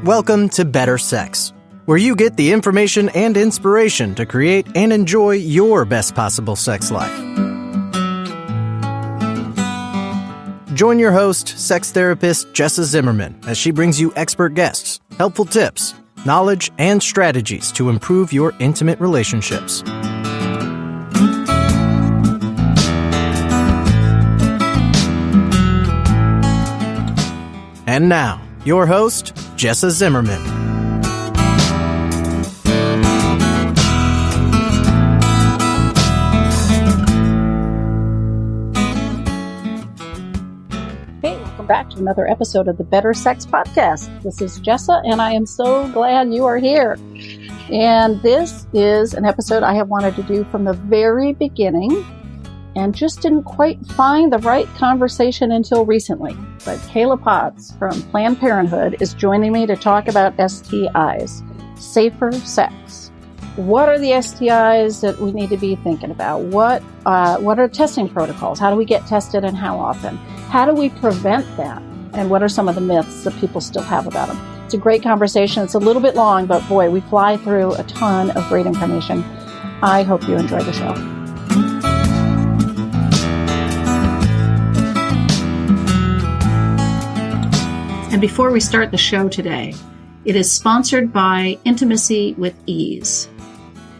Welcome to Better Sex, where you get the information and inspiration to create and enjoy your best possible sex life. Join your host, sex therapist Jessa Zimmerman, as she brings you expert guests, helpful tips, knowledge, and strategies to improve your intimate relationships. And now, your host, Jessa Zimmerman. Hey, welcome back to another episode of the Better Sex Podcast. This is Jessa, and I am so glad you are here. And this is an episode I have wanted to do from the very beginning and just didn't quite find the right conversation until recently. But Kayla Potts from Planned Parenthood is joining me to talk about STIs, safer sex. What are the STIs that we need to be thinking about? What are testing protocols? How do we get tested and how often? How do we prevent them? And what are some of the myths that people still have about them? It's a great conversation. It's a little bit long, but boy, we fly through a ton of great information. I hope you enjoy the show. And before we start the show today, it is sponsored by Intimacy with Ease.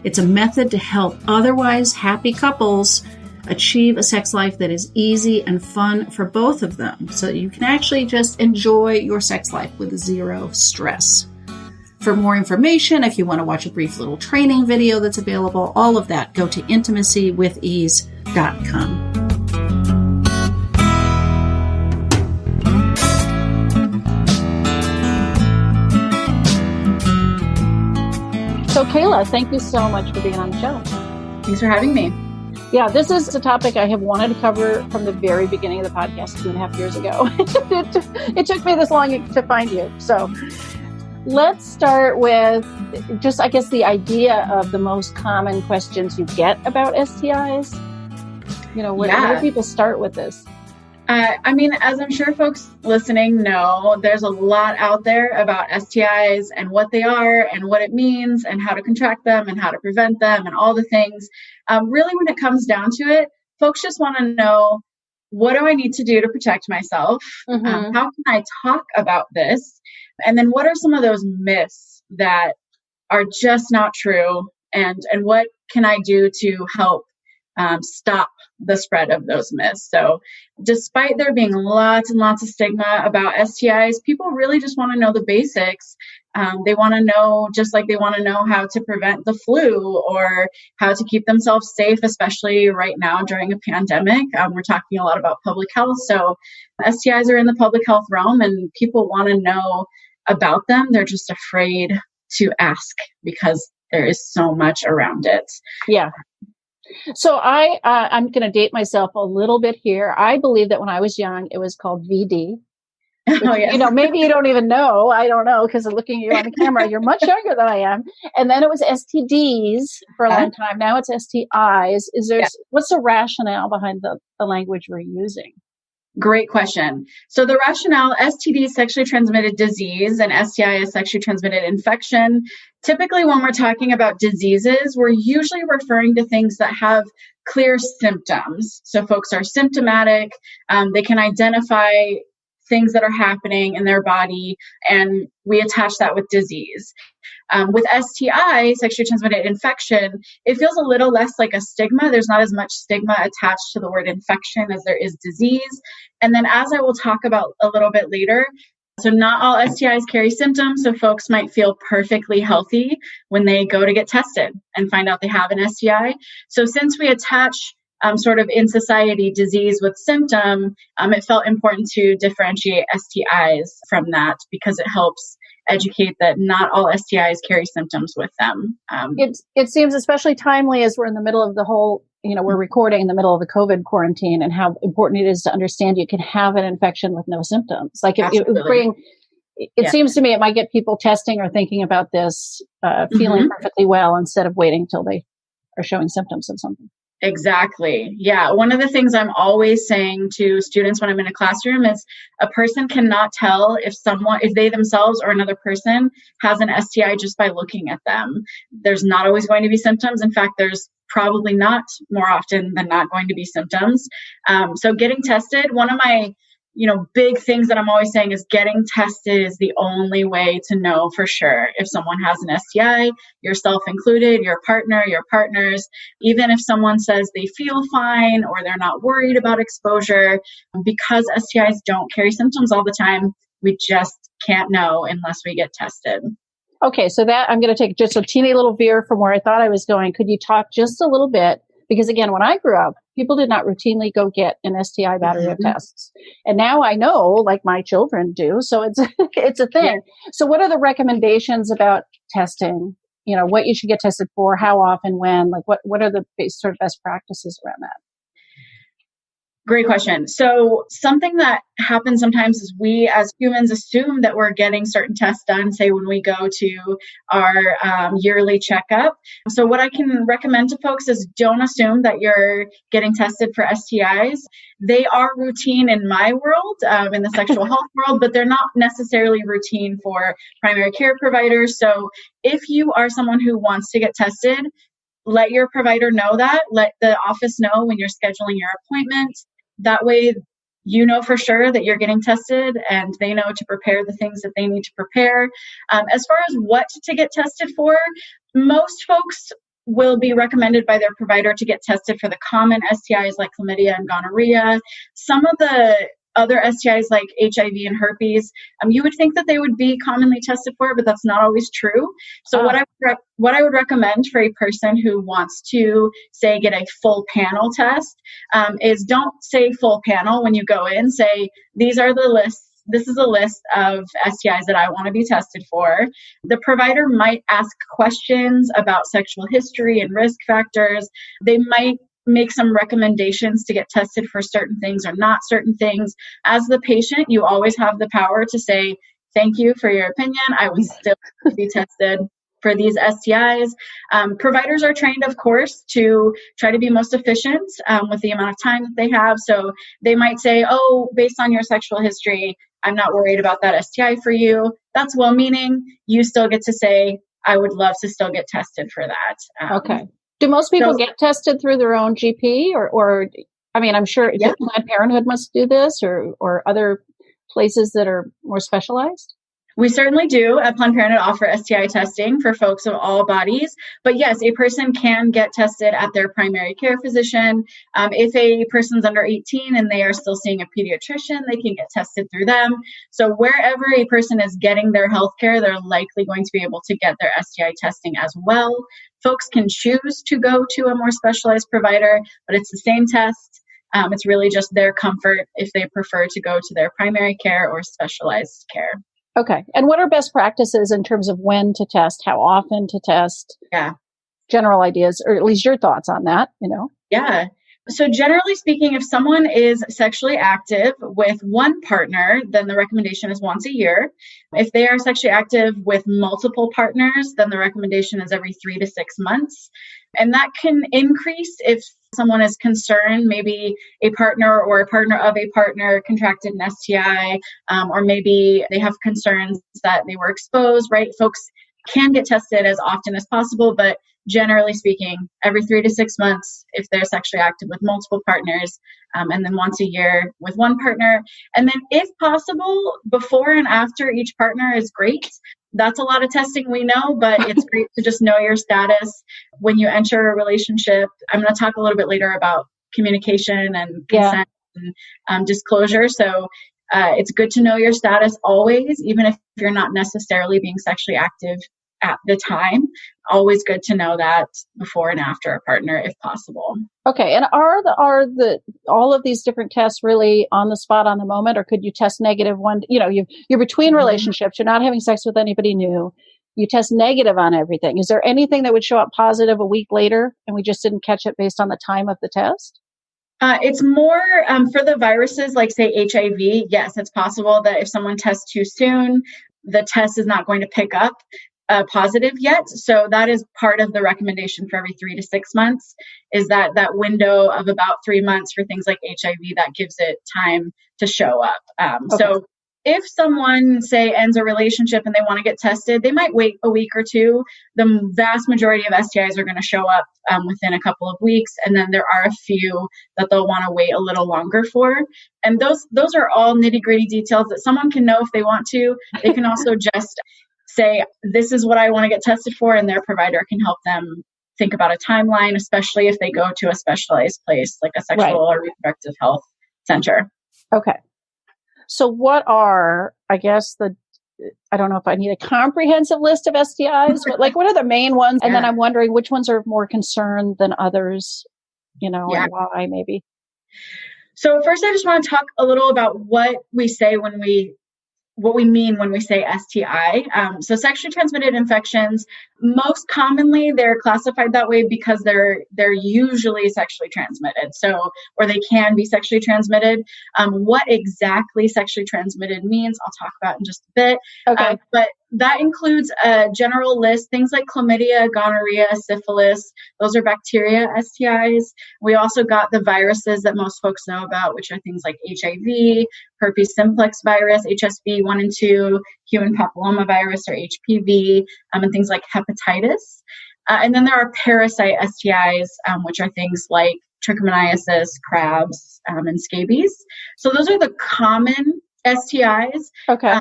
It's a method to help otherwise happy couples achieve a sex life that is easy and fun for both of them, so that you can actually just enjoy your sex life with zero stress. For more information, if you want to watch a brief little training video that's available, all of that, go to intimacywithease.com. So Kayla, thank you so much for being on the show. Thanks for having me. Yeah, this is a topic I have wanted to cover from the very beginning of the podcast 2.5 years ago. It took me this long to find you. So let's start with just, I guess, the idea of the most common questions you get about STIs. You know, where do people start with this? As I'm sure folks listening know, there's a lot out there about STIs and what they are and what it means and how to contract them and how to prevent them and all the things. Really, when it comes down to it, folks just want to know, what do I need to do to protect myself? Mm-hmm. How can I talk about this? And then what are some of those myths that are just not true? And what can I do to help stop the spread of those myths? So despite there being lots and lots of stigma about STIs, people really just want to know the basics. They want to know, just like they want to know how to prevent the flu or how to keep themselves safe, especially right now during a pandemic. We're talking a lot about public health. So STIs are in the public health realm and people want to know about them. They're just afraid to ask because there is so much around it. Yeah. So I'm going to date myself a little bit here. I believe that when I was young, it was called VD. Which, yes. You know, maybe you don't even know. I don't know, because looking at you on the camera, you're much younger than I am. And then it was STDs for a long time. Now it's STIs. What's the rationale behind the language we're using? Great question. So the rationale, STD is sexually transmitted disease and STI is sexually transmitted infection. Typically, when we're talking about diseases, we're usually referring to things that have clear symptoms. So folks are symptomatic. They can identify things that are happening in their body, and we attach that with disease. With STI, sexually transmitted infection, it feels a little less like a stigma. There's not as much stigma attached to the word infection as there is disease. And then, as I will talk about a little bit later, so not all STIs carry symptoms. So folks might feel perfectly healthy when they go to get tested and find out they have an STI. So since we attach sort of in society disease with symptom, it felt important to differentiate STIs from that because it helps educate that not all STIs carry symptoms with them. It seems especially timely as we're in the middle of the whole, we're recording in the middle of the COVID quarantine, and how important it is to understand you can have an infection with no symptoms. Like it seems to me it might get people testing or thinking about this, feeling perfectly well instead of waiting till they are showing symptoms of something. Exactly. Yeah. One of the things I'm always saying to students when I'm in a classroom is a person cannot tell if they themselves or another person has an STI just by looking at them. There's not always going to be symptoms. In fact, there's probably not more often than not going to be symptoms. So getting tested, one of my big things that I'm always saying is getting tested is the only way to know for sure if someone has an STI, yourself included, your partner, your partners. Even if someone says they feel fine or they're not worried about exposure, because STIs don't carry symptoms all the time, we just can't know unless we get tested. Okay, so that I'm going to take just a teeny little veer from where I thought I was going. Could you talk just a little bit? Because again, when I grew up, people did not routinely go get an STI battery of tests. And now I know, like my children do. So it's a thing. Yeah. So what are the recommendations about testing? What you should get tested for, how often, when, like what are the sort of best practices around that? Great question. So something that happens sometimes is we as humans assume that we're getting certain tests done, say when we go to our yearly checkup. So what I can recommend to folks is don't assume that you're getting tested for STIs. They are routine in my world, in the sexual health world, but they're not necessarily routine for primary care providers. So if you are someone who wants to get tested, let your provider know that. Let the office know when you're scheduling your appointment. That way, you know for sure that you're getting tested and they know to prepare the things that they need to prepare. As far as what to get tested for, most folks will be recommended by their provider to get tested for the common STIs like chlamydia and gonorrhea. Some of the other STIs like HIV and herpes, you would think that they would be commonly tested for, but that's not always true. So what I would recommend for a person who wants to, say, get a full panel test is don't say full panel when you go in. Say, these are the lists. This is a list of STIs that I want to be tested for. The provider might ask questions about sexual history and risk factors. They might make some recommendations to get tested for certain things or not certain things. As the patient, you always have the power to say, thank you for your opinion. I would still be tested for these STIs. Providers are trained, of course, to try to be most efficient with the amount of time that they have. So they might say, oh, based on your sexual history, I'm not worried about that STI for you. That's well-meaning. You still get to say, I would love to still get tested for that. Okay. Do most people get tested through their own GP or I mean, I'm sure Planned Parenthood must do this or other places that are more specialized? We certainly do at Planned Parenthood offer STI testing for folks of all bodies. But yes, a person can get tested at their primary care physician. If a person's under 18 and they are still seeing a pediatrician, they can get tested through them. So wherever a person is getting their healthcare, they're likely going to be able to get their STI testing as well. Folks can choose to go to a more specialized provider, but it's the same test. It's really just their comfort if they prefer to go to their primary care or specialized care. Okay. And what are best practices in terms of when to test, how often to test? Yeah. General ideas, or at least your thoughts on that, Yeah. So generally speaking, if someone is sexually active with one partner, then the recommendation is once a year. If they are sexually active with multiple partners, then the recommendation is every 3 to 6 months. And that can increase if someone is concerned, maybe a partner or a partner of a partner contracted an STI, or maybe they have concerns that they were exposed, right? Folks can get tested as often as possible, but generally speaking, every 3 to 6 months if they're sexually active with multiple partners, and then once a year with one partner. And then if possible, before and after each partner is great. That's a lot of testing, we know, but it's great to just know your status when you enter a relationship. I'm going to talk a little bit later about communication and consent and disclosure. So it's good to know your status always, even if you're not necessarily being sexually active at the time. Always good to know that before and after a partner, if possible. Okay. And are all of these different tests really on the spot on the moment, or could you test negative one? You're between relationships. You're not having sex with anybody new. You test negative on everything. Is there anything that would show up positive a week later and we just didn't catch it based on the time of the test? It's more for the viruses like, say, HIV. Yes, it's possible that if someone tests too soon, the test is not going to pick up. positive yet. So that is part of the recommendation for every 3 to 6 months, is that window of about 3 months for things like HIV, that gives it time to show up. Okay. So if someone, say, ends a relationship and they want to get tested, they might wait a week or two. The vast majority of STIs are going to show up within a couple of weeks. And then there are a few that they'll want to wait a little longer for. And those are all nitty-gritty details that someone can know if they want to. They can also just say, this is what I want to get tested for, and their provider can help them think about a timeline, especially if they go to a specialized place like a sexual or reproductive health center. Okay. So what are, I guess, I don't know if I need a comprehensive list of STIs, but what are the main ones? And then I'm wondering which ones are more concerned than others, and why maybe. So first, I just want to talk a little about what we say what we mean when we say STI. So sexually transmitted infections, most commonly they're classified that way because they're usually sexually transmitted. So, or they can be sexually transmitted. What exactly sexually transmitted means, I'll talk about in just a bit. Okay. But that includes a general list, things like chlamydia, gonorrhea, syphilis. Those are bacteria STIs. We also got the viruses that most folks know about, which are things like HIV, herpes simplex virus, HSV 1 and 2, human papillomavirus or HPV, and things like hepatitis. And then there are parasite STIs, which are things like trichomoniasis, crabs, and scabies. So those are the common STIs. Okay.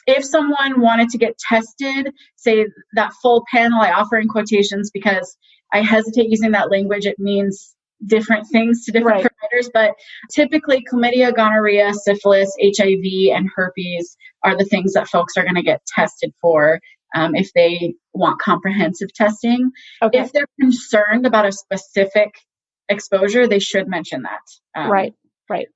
If someone wanted to get tested, say that full panel, I offer in quotations because I hesitate using that language. It means different things to different providers, but typically chlamydia, gonorrhea, syphilis, HIV, and herpes are the things that folks are going to get tested for if they want comprehensive testing. Okay. If they're concerned about a specific exposure, they should mention that. Right.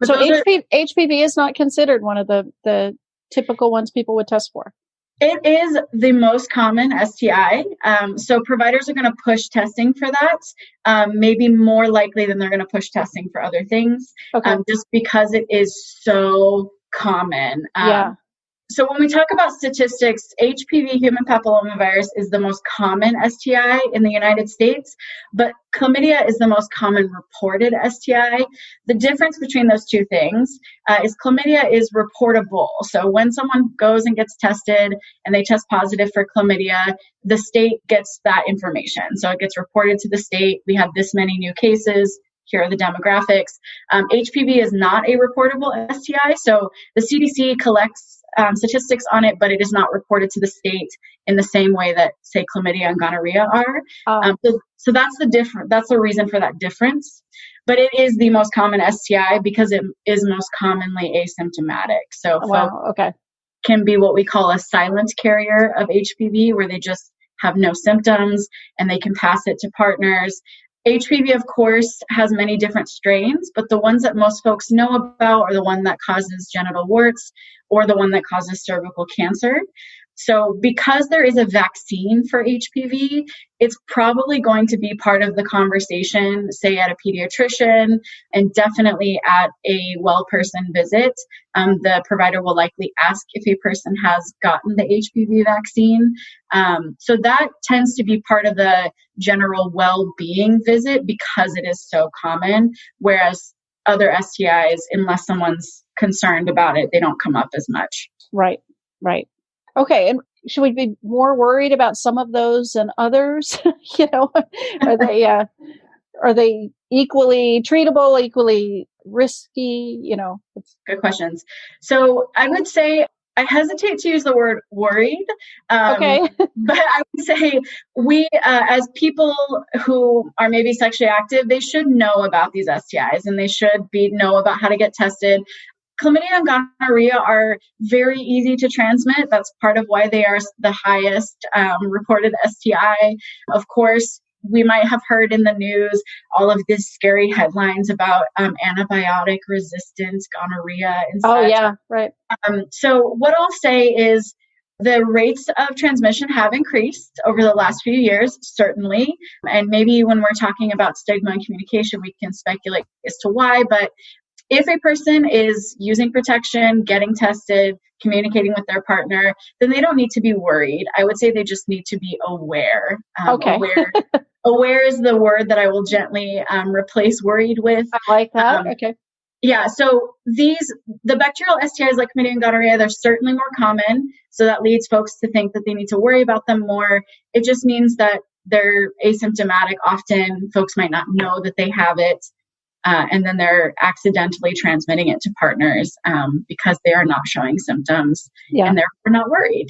So HPV is not considered one of the typical ones people would test for. It is the most common STI. So providers are going to push testing for that, maybe more likely than they're going to push testing for other things, just because it is so common. So when we talk about statistics, HPV, human papillomavirus, is the most common STI in the United States, but chlamydia is the most common reported STI. The difference between those two things is chlamydia is reportable. So when someone goes and gets tested and they test positive for chlamydia, the state gets that information. So it gets reported to the state. We have this many new cases. Here are the demographics. HPV is not a reportable STI. So the CDC collects statistics on it, but it is not reported to the state in the same way that, say, chlamydia and gonorrhea are. So that's that's the reason for that difference. But it is the most common STI because it is most commonly asymptomatic. So folks can be what we call a silent carrier of HPV, where they just have no symptoms and they can pass it to partners. HPV, of course, has many different strains, but the ones that most folks know about are the one that causes genital warts or the one that causes cervical cancer. So because there is a vaccine for HPV, it's probably going to be part of the conversation, say at a pediatrician, and definitely at a well person visit. The provider will likely ask if a person has gotten the HPV vaccine. So that tends to be part of the general well-being visit because it is so common, whereas other STIs, unless someone's concerned about it, they don't come up as much. Right. Okay, and should we be more worried about some of those than others? Are they equally treatable, equally risky? Good questions. So I would say I hesitate to use the word worried. But I would say we, as people who are maybe sexually active, they should know about these STIs and they should know about how to get tested. Chlamydia and gonorrhea are very easy to transmit. That's part of why they are the highest reported STI. Of course, we might have heard in the news all of these scary headlines about antibiotic resistant gonorrhea and such. Oh, yeah, right. So what I'll say is the rates of transmission have increased over the last few years, certainly. And maybe when we're talking about stigma and communication, we can speculate as to why, but if a person is using protection, getting tested, communicating with their partner, then they don't need to be worried. I would say they just need to be aware. Okay. Aware is the word that I will gently replace worried with. I like that. Okay. Yeah, so the bacterial STIs like chlamydia and gonorrhea, they're certainly more common. So that leads folks to think that they need to worry about them more. It just means that they're asymptomatic. Often folks might not know that they have it. And then they're accidentally transmitting it to partners because they are not showing symptoms and therefore not worried.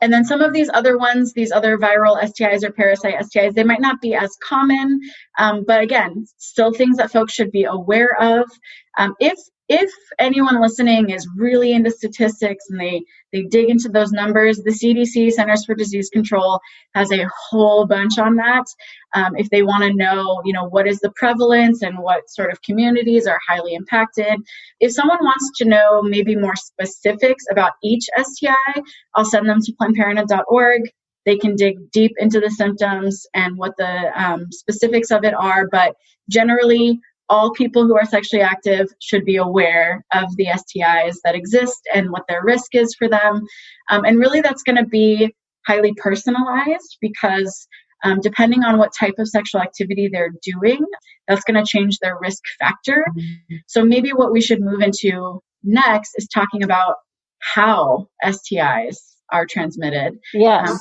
And then some of these other ones, these other viral STIs or parasite STIs, they might not be as common, but again, still things that folks should be aware of. If anyone listening is really into statistics and they dig into those numbers, the CDC, Centers for Disease Control, has a whole bunch on that. If they want to know, what is the prevalence and what sort of communities are highly impacted. If someone wants to know maybe more specifics about each STI, I'll send them to PlannedParenthood.org. They can dig deep into the symptoms and what the specifics of it are, but generally, all people who are sexually active should be aware of the STIs that exist and what their risk is for them. And really, that's going to be highly personalized because depending on what type of sexual activity they're doing, that's going to change their risk factor. So maybe what we should move into next is talking about how STIs are transmitted. Yes.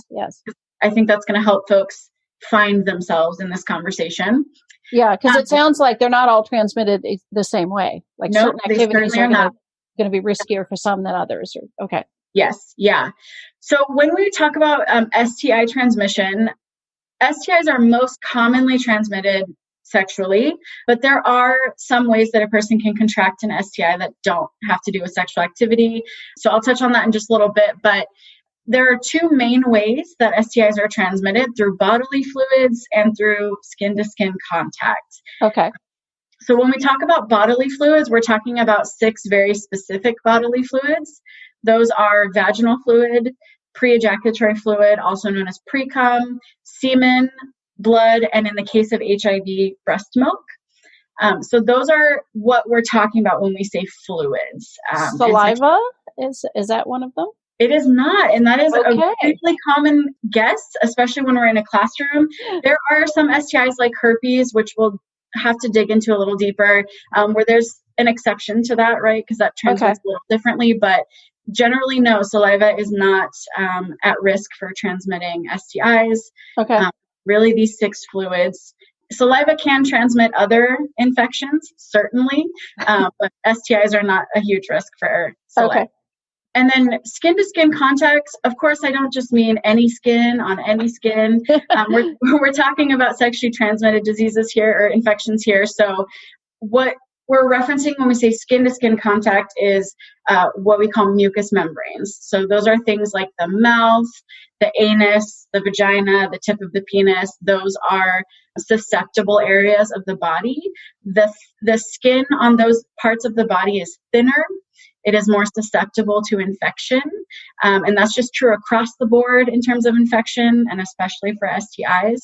I think that's going to help folks find themselves in this conversation. Yeah, because it sounds like they're not all transmitted the same way. Like certain activities are going to be riskier for some than others. Okay. Yes. Yeah. So when we talk about STI transmission, STIs are most commonly transmitted sexually, but there are some ways that a person can contract an STI that don't have to do with sexual activity. So I'll touch on that in just a little bit, but there are two main ways that STIs are transmitted: through bodily fluids and through skin-to-skin contact. Okay. So when we talk about bodily fluids, we're talking about 6 very specific bodily fluids. Those are vaginal fluid, pre-ejaculatory fluid, also known as pre-cum, semen, blood, and in the case of HIV, breast milk. So those are what we're talking about when we say fluids. Saliva, is that one of them? It is not, and that is a really common guess, especially when we're in a classroom. There are some STIs like herpes, which we'll have to dig into a little deeper, where there's an exception to that, right? Because that transmits a little differently, but generally, no, saliva is not at risk for transmitting STIs. Okay. Really, these 6 fluids. Saliva can transmit other infections, certainly, but STIs are not a huge risk for saliva. Okay. And then skin-to-skin contacts, of course, I don't just mean any skin on any skin. We're talking about sexually transmitted diseases here, or infections here. So what we're referencing when we say skin-to-skin contact is what we call mucous membranes. So those are things like the mouth, the anus, the vagina, the tip of the penis. Those are susceptible areas of the body. The skin on those parts of the body is thinner. It is more susceptible to infection. And that's just true across the board in terms of infection, and especially for STIs.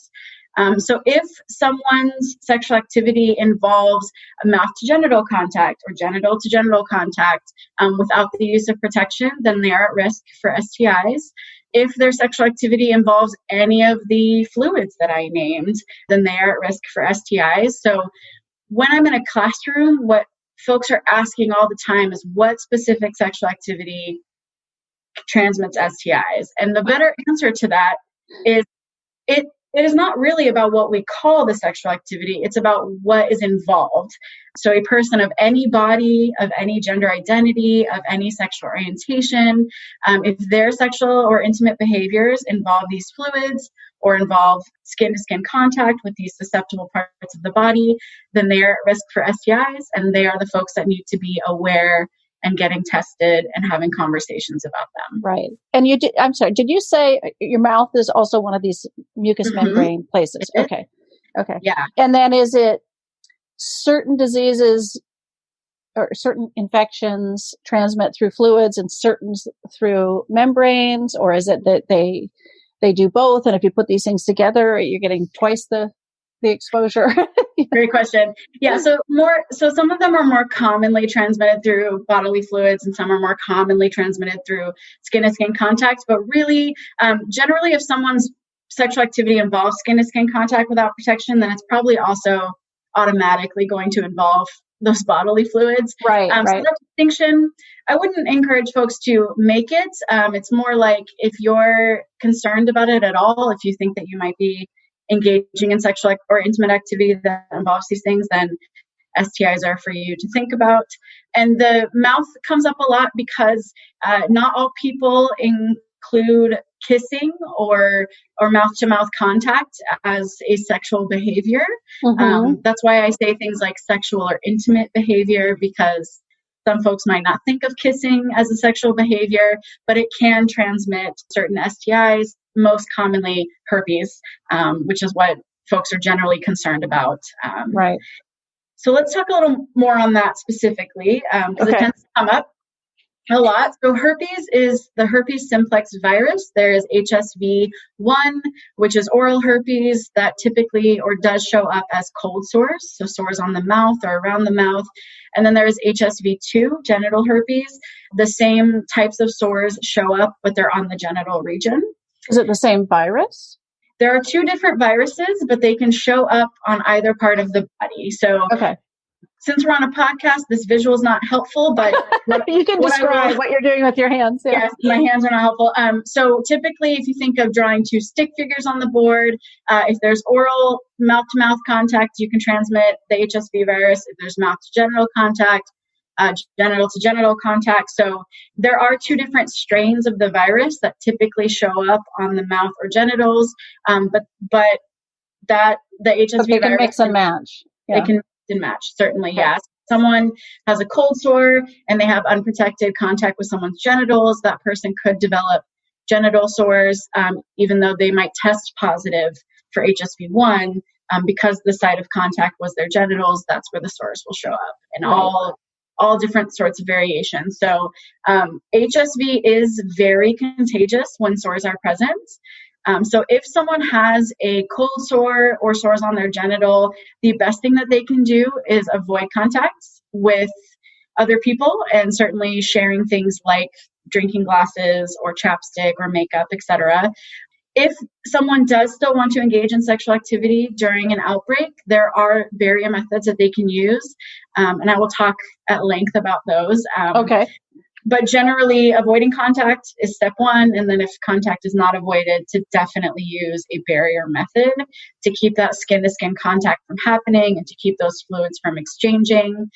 So if someone's sexual activity involves a mouth-to-genital contact or genital-to-genital contact without the use of protection, then they are at risk for STIs. If their sexual activity involves any of the fluids that I named, then they are at risk for STIs. So when I'm in a classroom, what folks are asking all the time is what specific sexual activity transmits STIs. And the better answer to that is it is not really about what we call the sexual activity. It's about what is involved. So a person of any body, of any gender identity, of any sexual orientation, if their sexual or intimate behaviors involve these fluids or involve skin-to-skin contact with these susceptible parts of the body, then they are at risk for STIs, and they are the folks that need to be aware and getting tested and having conversations about them. Right. And I'm sorry, did you say your mouth is also one of these mucous membrane places? Okay. Yeah. And then is it certain diseases or certain infections transmit through fluids and certain through membranes, or is it that they do both? And if you put these things together, you're getting twice the exposure. Great question. Yeah. So some of them are more commonly transmitted through bodily fluids and some are more commonly transmitted through skin to skin contact. But really, generally, if someone's sexual activity involves skin to skin contact without protection, then it's probably also automatically going to involve those bodily fluids. Right. So that distinction, I wouldn't encourage folks to make it. It's more like if you're concerned about it at all, if you think that you might be engaging in sexual or intimate activity that involves these things, then STIs are for you to think about. And the mouth comes up a lot because not all people include kissing or mouth-to-mouth contact as a sexual behavior. That's why I say things like sexual or intimate behavior, because some folks might not think of kissing as a sexual behavior, but it can transmit certain STIs, most commonly herpes, which is what folks are generally concerned about. Right. So let's talk a little more on that specifically, because it tends to come up a lot. So herpes is the herpes simplex virus. There is HSV1, which is oral herpes that typically or does show up as cold sores, so sores on the mouth or around the mouth. And then there is HSV2, genital herpes. The same types of sores show up, but they're on the genital region. Is it the same virus? There are two different viruses, but they can show up on either part of the body. So since we're on a podcast, this visual is not helpful, but you can describe what you're doing with your hands. Yeah. Yes, my hands are not helpful. So typically, if you think of drawing two stick figures on the board, if there's oral mouth-to-mouth contact, you can transmit the HSV virus. If there's mouth-to-genital contact, genital-to-genital contact. So there are two different strains of the virus that typically show up on the mouth or genitals, but that the HSV they can virus mix and match. They can mix and match, certainly, yes. Someone has a cold sore and they have unprotected contact with someone's genitals, that person could develop genital sores, even though they might test positive for HSV1, because the site of contact was their genitals. That's where the sores will show up, and all different sorts of variations. So HSV is very contagious when sores are present. So if someone has a cold sore or sores on their genital, the best thing that they can do is avoid contact with other people, and certainly sharing things like drinking glasses or chapstick or makeup, etc. If someone does still want to engage in sexual activity during an outbreak, there are barrier methods that they can use, and I will talk at length about those. But generally, avoiding contact is step one, and then if contact is not avoided, to definitely use a barrier method to keep that skin-to-skin contact from happening and to keep those fluids from exchanging.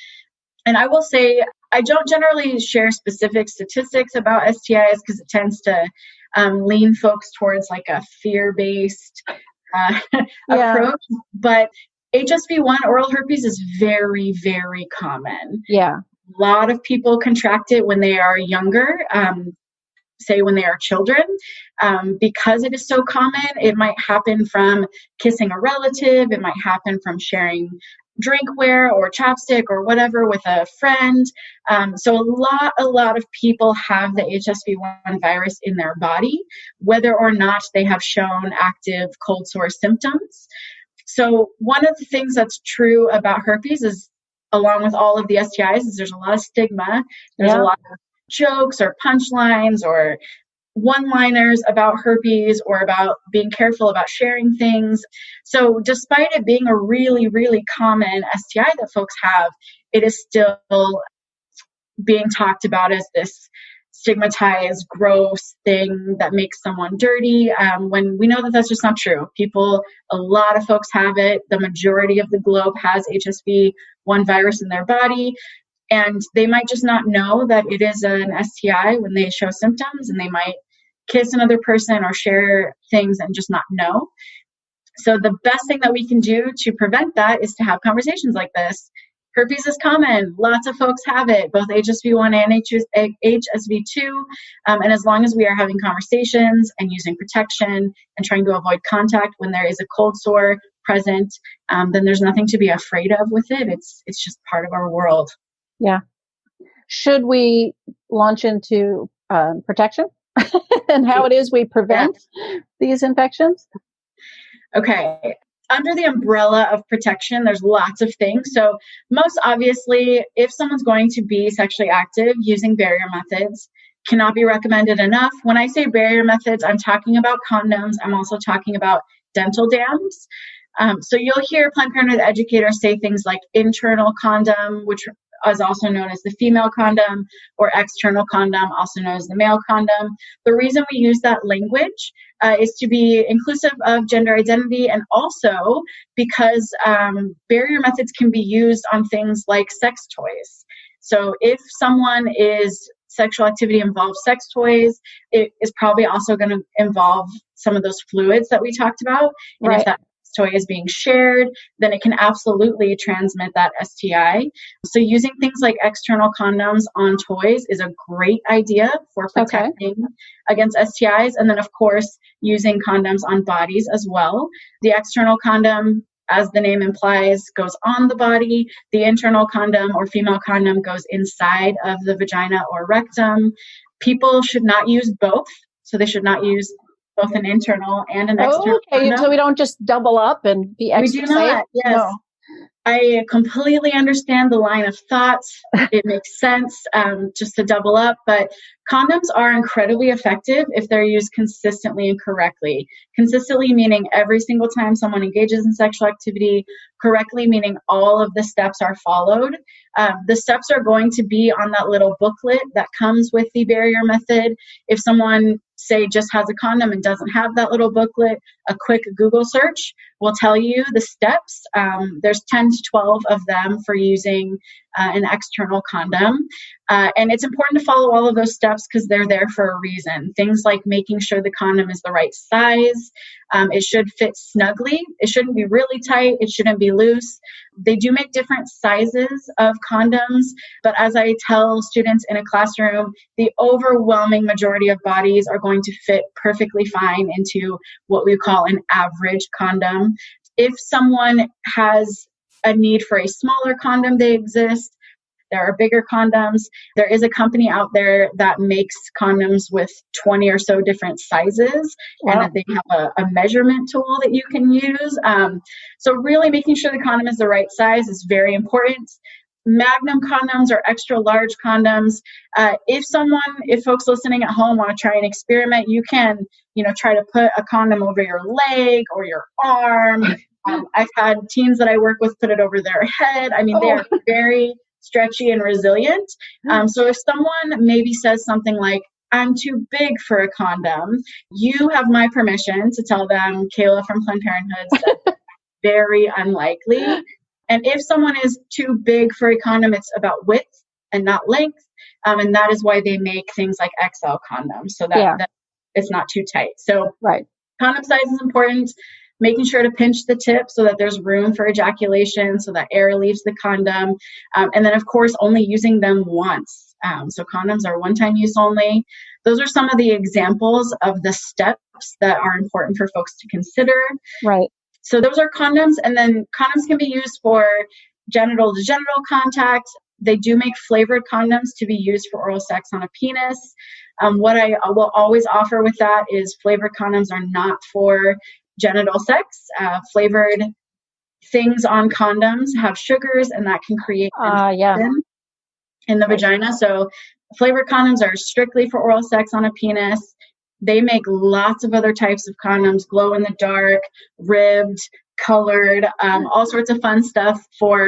And I will say, I don't generally share specific statistics about STIs because it tends to lean folks towards like a fear-based approach. But HSV1 oral herpes is very, very common. Yeah. A lot of people contract it when they are younger, say when they are children. Because it is so common, it might happen from kissing a relative. It might happen from sharing drinkware or chapstick or whatever with a friend. So a lot of people have the HSV1 virus in their body, whether or not they have shown active cold sore symptoms. So one of the things that's true about herpes is, along with all of the STIs, is there's a lot of stigma. There's a lot of jokes or punchlines or one-liners about herpes or about being careful about sharing things. So despite it being a really, really common STI that folks have, it is still being talked about as this stigmatized, gross thing that makes someone dirty, when we know that that's just not true. A lot of folks have it. The majority of the globe has HSV1 virus in their body, and they might just not know that it is an STI when they show symptoms, and they might kiss another person or share things and just not know. So the best thing that we can do to prevent that is to have conversations like this. Herpes is common. Lots of folks have it, both HSV1 and HSV2. And as long as we are having conversations and using protection and trying to avoid contact when there is a cold sore present, then there's nothing to be afraid of with it. It's just part of our world. Yeah. Should we launch into protection and how it is we prevent these infections? Okay. under the umbrella of protection, there's lots of things. So most obviously, if someone's going to be sexually active, using barrier methods cannot be recommended enough. When I say barrier methods, I'm talking about condoms. I'm also talking about dental dams. So you'll hear Planned Parenthood educators say things like internal condom, which is also known as the female condom, or external condom, also known as the male condom. The reason we use that language is to be inclusive of gender identity, and also because barrier methods can be used on things like sex toys. So if someone is sexual activity involves sex toys, it is probably also going to involve some of those fluids that we talked about. And Right. if that toy is being shared, then it can absolutely transmit that STI. So using things like external condoms on toys is a great idea for protecting against STIs. And then, of course, using condoms on bodies as well. The external condom, as the name implies, goes on the body. The internal condom or female condom goes inside of the vagina or rectum. People should not use both. So they should not use both an internal and an external condom. So we don't just double up and be extra We do not, safe? yes. No. I completely understand the line of thoughts. It makes sense just to double up, but condoms are incredibly effective if they're used consistently and correctly. Consistently meaning every single time someone engages in sexual activity, correctly meaning all of the steps are followed. The steps are going to be on that little booklet that comes with the barrier method. If someone, say, just has a condom and doesn't have that little booklet, a quick Google search will tell you the steps. There's 10 to 12 of them for using an external condom. And it's important to follow all of those steps because they're there for a reason. Things like making sure the condom is the right size. It should fit snugly. It shouldn't be really tight. It shouldn't be loose. They do make different sizes of condoms, but as I tell students in a classroom, the overwhelming majority of bodies are going to fit perfectly fine into what we call an average condom. If someone has a need for a smaller condom, they exist. There are bigger condoms. There is a company out there that makes condoms with 20 or so different sizes, and that they have a measurement tool that you can use. So really making sure the condom is the right size is very important. Magnum condoms or extra large condoms. If folks listening at home want to try and experiment, you can, try to put a condom over your leg or your arm. I've had teens that I work with put it over their head. I mean, they are very stretchy and resilient. So if someone maybe says something like, I'm too big for a condom, you have my permission to tell them, Kayla from Planned Parenthood said very unlikely. And if someone is too big for a condom, it's about width and not length. And that is why they make things like XL condoms, so that it's not too tight. So condom size is important. Making sure to pinch the tip so that there's room for ejaculation, so that air leaves the condom. And then, of course, only using them once. So condoms are one-time use only. Those are some of the examples of the steps that are important for folks to consider. Right. So those are condoms. And then condoms can be used for genital to genital contact. They do make flavored condoms to be used for oral sex on a penis. What I will always offer with that is flavored condoms are not for genital sex. Flavored things on condoms have sugars, and that can create infection in the vagina. So flavored condoms are strictly for oral sex on a penis. They make lots of other types of condoms, glow in the dark, ribbed, colored, all sorts of fun stuff for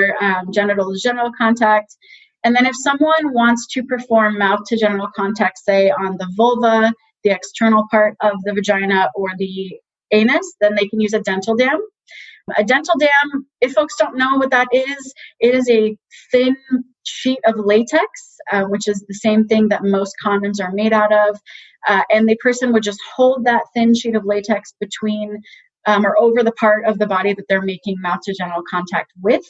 genital to genital contact. And then if someone wants to perform mouth to genital contact, say on the vulva, the external part of the vagina, or the anus, then they can use a dental dam. A dental dam, if folks don't know what that is, it is a thin sheet of latex, which is the same thing that most condoms are made out of. And the person would just hold that thin sheet of latex between or over the part of the body that they're making mouth to genital contact with.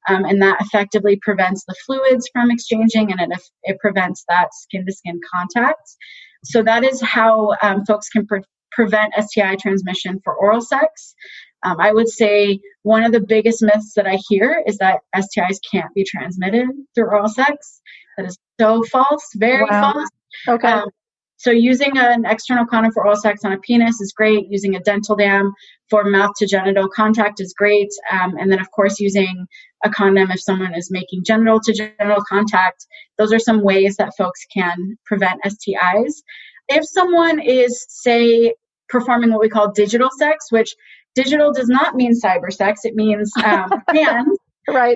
And that effectively prevents the fluids from exchanging, and it prevents that skin-to-skin contact. So that is how folks can prevent STI transmission for oral sex. I would say one of the biggest myths that I hear is that STIs can't be transmitted through oral sex. That is so false, very false. Okay. So using an external condom for oral sex on a penis is great. Using a dental dam for mouth to genital contact is great. And then, of course, using a condom if someone is making genital to genital contact. Those are some ways that folks can prevent STIs. If someone is, say, performing what we call digital sex, which digital does not mean cyber sex, it means hands, right.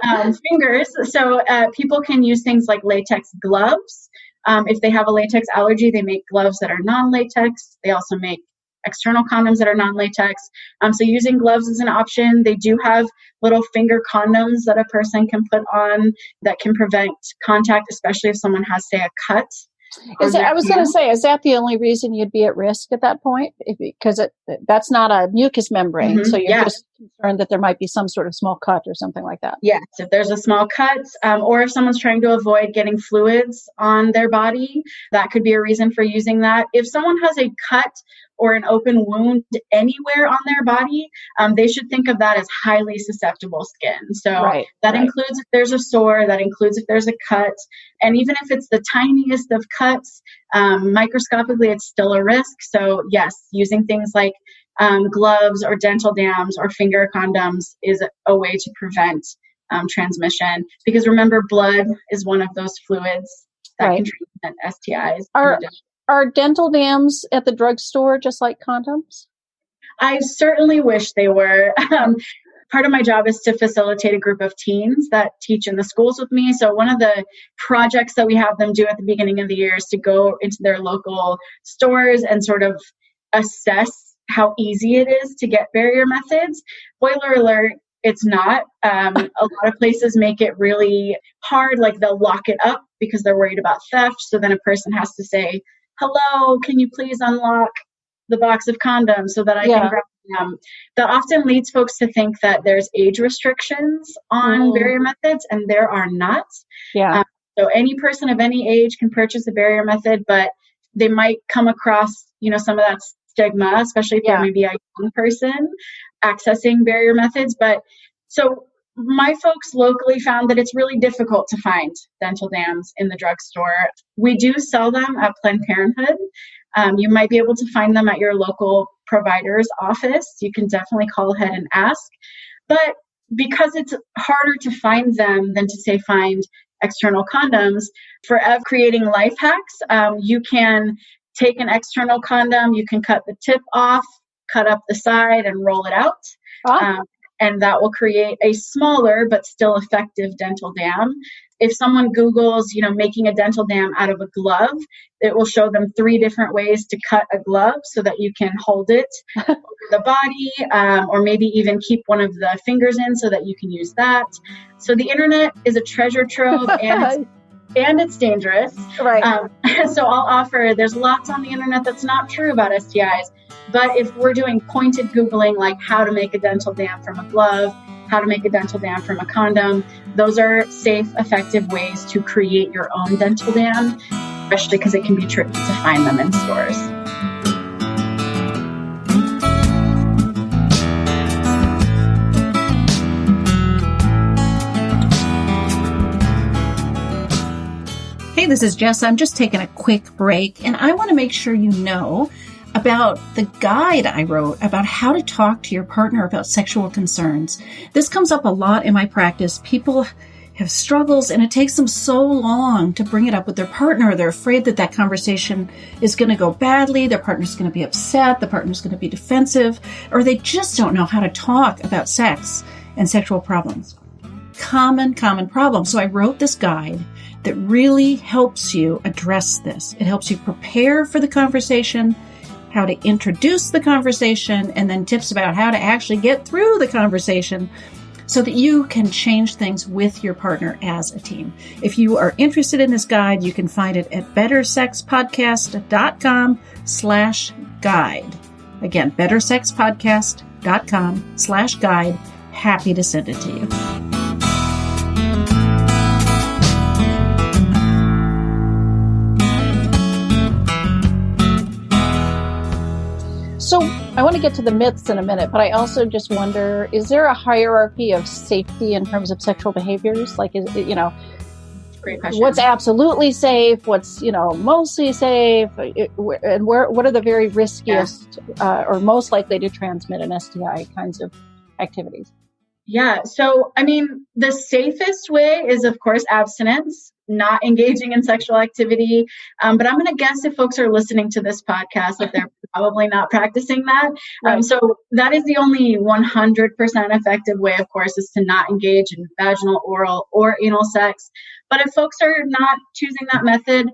Fingers. So people can use things like latex gloves. If they have a latex allergy, they make gloves that are non-latex. They also make external condoms that are non-latex. So using gloves is an option. They do have little finger condoms that a person can put on that can prevent contact, especially if someone has, say, a cut. I was going to say, is that the only reason you'd be at risk at that point? Because that's not a mucous membrane, so you're just concerned that there might be some sort of small cut or something like that. Yes, if there's a small cut, or if someone's trying to avoid getting fluids on their body, that could be a reason for using that. If someone has a cut or an open wound anywhere on their body, they should think of that as highly susceptible skin. So that includes if there's a sore, that includes if there's a cut, and even if it's the tiniest of cuts, microscopically, it's still a risk. So yes, using things like gloves or dental dams or finger condoms is a way to prevent transmission. Because remember, blood is one of those fluids that can transmit STIs. Are dental dams at the drugstore just like condoms? I certainly wish they were. Part of my job is to facilitate a group of teens that teach in the schools with me. So one of the projects that we have them do at the beginning of the year is to go into their local stores and sort of assess how easy it is to get barrier methods. Spoiler alert, it's not. A lot of places make it really hard, like they'll lock it up because they're worried about theft. So then a person has to say, hello, can you please unlock the box of condoms so that I can grab them? That often leads folks to think that there's age restrictions on barrier methods, and there are not. So any person of any age can purchase a barrier method, but they might come across, some of that stigma, especially if they're maybe a young person accessing barrier methods. But so my folks locally found that it's really difficult to find dental dams in the drugstore. We do sell them at Planned Parenthood. You might be able to find them at your local provider's office. You can definitely call ahead and ask. But because it's harder to find them than to, say, find external condoms, for creating life hacks, you can take an external condom, you can cut the tip off, cut up the side, and roll it out. And that will create a smaller but still effective dental dam. If someone Googles, making a dental dam out of a glove, it will show them 3 different ways to cut a glove so that you can hold it over the body, or maybe even keep one of the fingers in so that you can use that. So the internet is a treasure trove, and it's dangerous. So I'll offer, there's lots on the internet that's not true about STIs. But if we're doing pointed Googling, like how to make a dental dam from a glove, how to make a dental dam from a condom, those are safe, effective ways to create your own dental dam, especially because it can be tricky to find them in stores. Hey, this is Jess. I'm just taking a quick break, and I want to make sure you know about the guide I wrote about how to talk to your partner about sexual concerns. This comes up a lot in my practice. People have struggles, and it takes them so long to bring it up with their partner. They're afraid that conversation is going to go badly. Their partner's going to be upset. The partner's going to be defensive, or they just don't know how to talk about sex and sexual problems. Common problem. So I wrote this guide that really helps you address this. It helps you prepare for the conversation, how to introduce the conversation, and then tips about how to actually get through the conversation so that you can change things with your partner as a team. If you are interested in this guide, you can find it at bettersexpodcast.com/guide. Again, bettersexpodcast.com/guide. Happy to send it to you. So I want to get to the myths in a minute, but I also just wonder, is there a hierarchy of safety in terms of sexual behaviors? Like, great question. What's absolutely safe? What's, mostly safe? And what are the very riskiest or most likely to transmit an STI kinds of activities? Yeah. So, the safest way is, of course, abstinence, not engaging in sexual activity. But I'm going to guess if folks are listening to this podcast that they're probably not practicing that. Right. So that is the only 100% effective way, of course, is to not engage in vaginal, oral, or anal sex. But if folks are not choosing that method,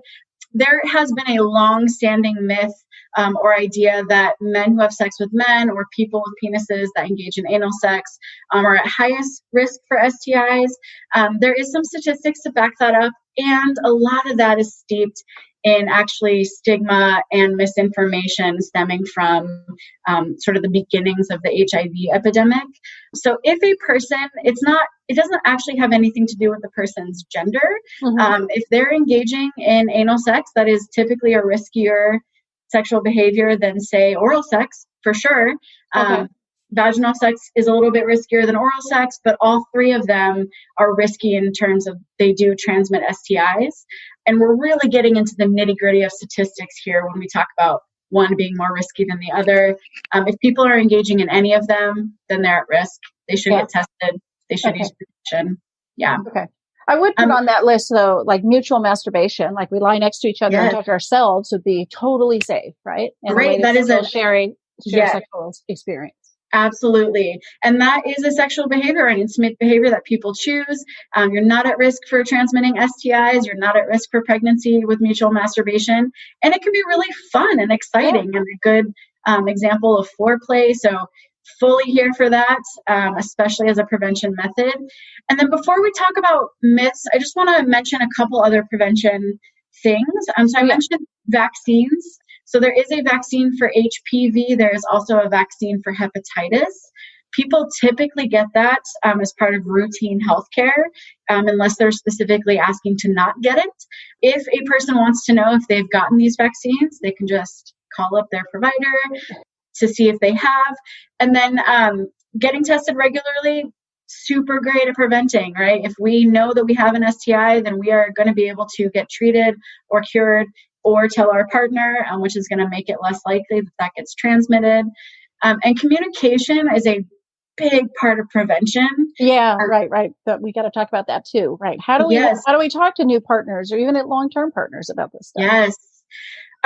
there has been a long-standing myth or idea that men who have sex with men or people with penises that engage in anal sex are at highest risk for STIs. There is some statistics to back that up, and a lot of that is steeped in actually stigma and misinformation stemming from sort of the beginnings of the HIV epidemic. So if a person, it doesn't actually have anything to do with the person's gender. Mm-hmm. If they're engaging in anal sex, that is typically a riskier sexual behavior than, say, oral sex, for sure. Okay. Vaginal sex is a little bit riskier than oral sex, but all three of them are risky in terms of they do transmit STIs. And we're really getting into the nitty-gritty of statistics here when we talk about one being more risky than the other. If people are engaging in any of them, then they're at risk. They should get tested. They should use protection. Yeah. Okay. I would put on that list, though, like mutual masturbation, like we lie next to each other and touch ourselves would be totally safe, right? And great. That is a sharing sexual experience. Absolutely. And that is a sexual behavior, an intimate behavior that people choose. You're not at risk for transmitting STIs. You're not at risk for pregnancy with mutual masturbation. And it can be really fun and exciting and a good example of foreplay. So fully here for that, especially as a prevention method. And then before we talk about myths, I just want to mention a couple other prevention things. So I mentioned vaccines. So there is a vaccine for HPV. There is also a vaccine for hepatitis. People typically get that as part of routine healthcare, unless they're specifically asking to not get it. If a person wants to know if they've gotten these vaccines, they can just call up their provider to see if they have. And then getting tested regularly, super great at preventing, right? If we know that we have an STI, then we are going to be able to get treated or cured or tell our partner, which is going to make it less likely that gets transmitted. And communication is a big part of prevention. Yeah, right. But we got to talk about that too, right? How do we talk to new partners or even at long-term partners about this stuff? Yes.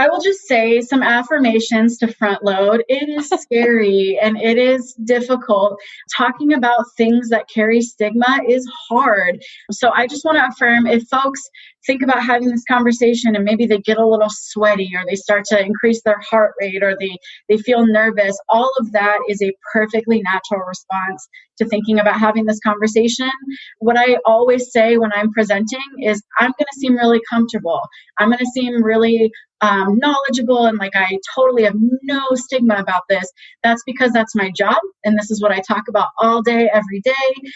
I will just say some affirmations to front load. It is scary and it is difficult. Talking about things that carry stigma is hard. So I just want to affirm, if folks think about having this conversation and maybe they get a little sweaty or they start to increase their heart rate or they feel nervous, all of that is a perfectly natural response to thinking about having this conversation. What I always say when I'm presenting is I'm going to seem really comfortable. I'm going to seem really knowledgeable and like I totally have no stigma about this. That's because that's my job and this is what I talk about all day, every day.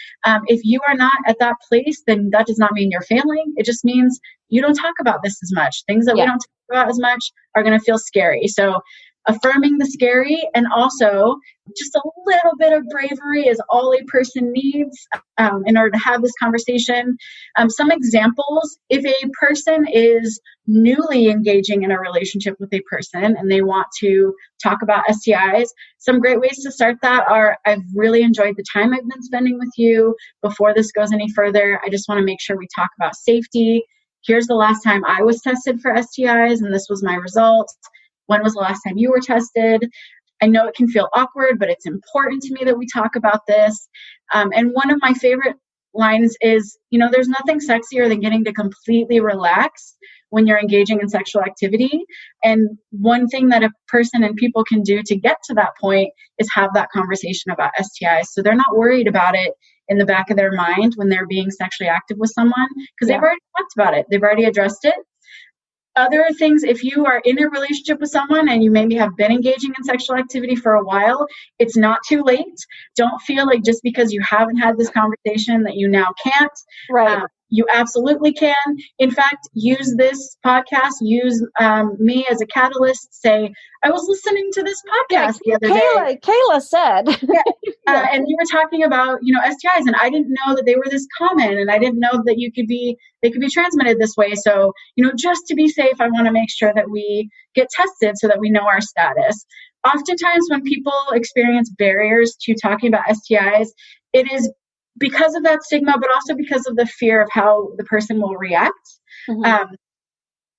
If you are not at that place, then that does not mean you're failing. It just means you don't talk about this as much. Things that we don't talk about as much are going to feel scary. So affirming the scary and also just a little bit of bravery is all a person needs in order to have this conversation. Some examples, if a person is newly engaging in a relationship with a person and they want to talk about STIs, some great ways to start that are, I've really enjoyed the time I've been spending with you. Before this goes any further, I just want to make sure we talk about safety. Here's the last time I was tested for STIs and this was my results. When was the last time you were tested? I know it can feel awkward, but it's important to me that we talk about this. And one of my favorite lines is, there's nothing sexier than getting to completely relax when you're engaging in sexual activity. And one thing that a person and people can do to get to that point is have that conversation about STIs. So they're not worried about it in the back of their mind when they're being sexually active with someone because they've already talked about it. They've already addressed it. Other things, if you are in a relationship with someone and you maybe have been engaging in sexual activity for a while, it's not too late. Don't feel like just because you haven't had this conversation that you now can't. Right. you absolutely can. In fact, use this podcast, use me as a catalyst. Say, I was listening to this podcast the other day. Kayla said. And you were talking about, STIs, and I didn't know that they were this common, and I didn't know that they could be transmitted this way. So, just to be safe, I want to make sure that we get tested so that we know our status. Oftentimes when people experience barriers to talking about STIs, it is because of that stigma, but also because of the fear of how the person will react. Mm-hmm.